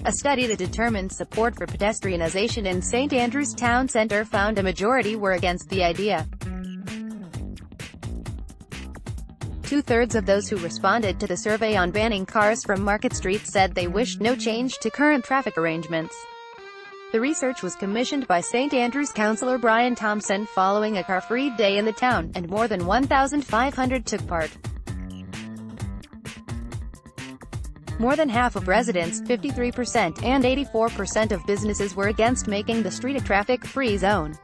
A study that determined support for pedestrianisation in St. Andrew's Town Centre found a majority were against the idea. Two-thirds of those who responded to the survey on banning cars from Market Street said they wished no change to current traffic arrangements. The research was commissioned by St. Andrew's councillor Brian Thomson following a car-free day in the town, and more than 1,500 took part. More than half of residents, 53%, and 84% of businesses were against making the street a traffic-free zone.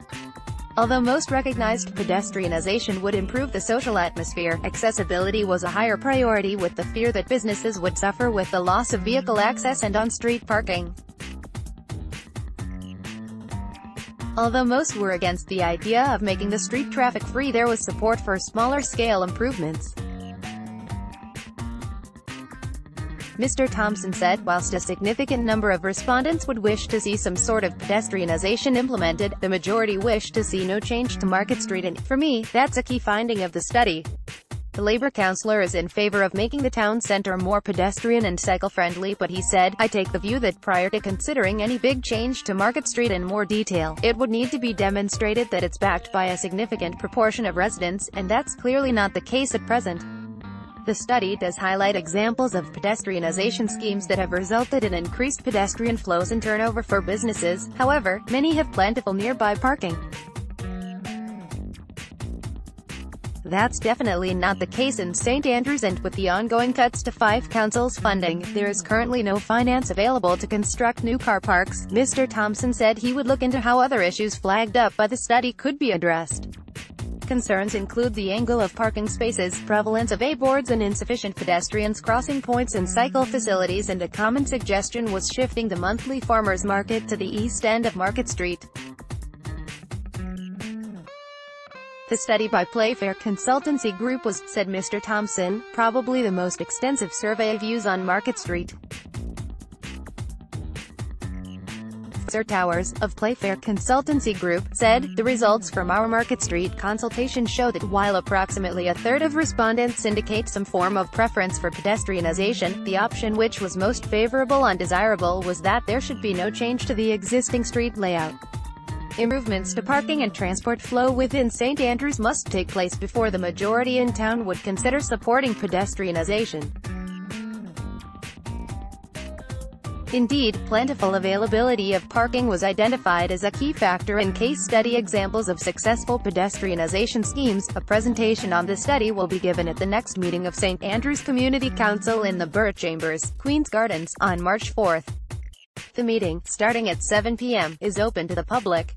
Although most recognized pedestrianisation would improve the social atmosphere, accessibility was a higher priority, with the fear that businesses would suffer with the loss of vehicle access and on-street parking. Although most were against the idea of making the street traffic-free, there was support for smaller-scale improvements. Mr. Thomson said, whilst a significant number of respondents would wish to see some sort of pedestrianisation implemented, the majority wished to see no change to Market Street, and, for me, that's a key finding of the study. The Labour councillor is in favour of making the town centre more pedestrian and cycle-friendly, but he said, "I take the view that prior to considering any big change to Market Street in more detail, it would need to be demonstrated that it's backed by a significant proportion of residents, and that's clearly not the case at present." The study does highlight examples of pedestrianisation schemes that have resulted in increased pedestrian flows and turnover for businesses. However, many have plentiful nearby parking. That's definitely not the case in St. Andrews, and with the ongoing cuts to 5 councils' funding, there is currently no finance available to construct new car parks. Mr. Thomson said he would look into how other issues flagged up by the study could be addressed. Concerns include the angle of parking spaces, prevalence of A-boards and insufficient pedestrians crossing points and cycle facilities, and a common suggestion was shifting the monthly farmers market to the east end of Market Street. The study by Playfair Consultancy Group was, said Mr. Thomson, probably the most extensive survey of views on Market Street. Sir Towers, of Playfair Consultancy Group, said, "The results from our Market Street consultation show that while approximately a third of respondents indicate some form of preference for pedestrianisation, the option which was most favorable and desirable was that there should be no change to the existing street layout. Improvements to parking and transport flow within St. Andrews must take place before the majority in town would consider supporting pedestrianisation." Indeed, plentiful availability of parking was identified as a key factor in case study examples of successful pedestrianisation schemes. A presentation on the study will be given at the next meeting of St. Andrews Community Council in the Borough Chambers, Queen's Gardens, on March 4. The meeting, starting at 7 p.m., is open to the public.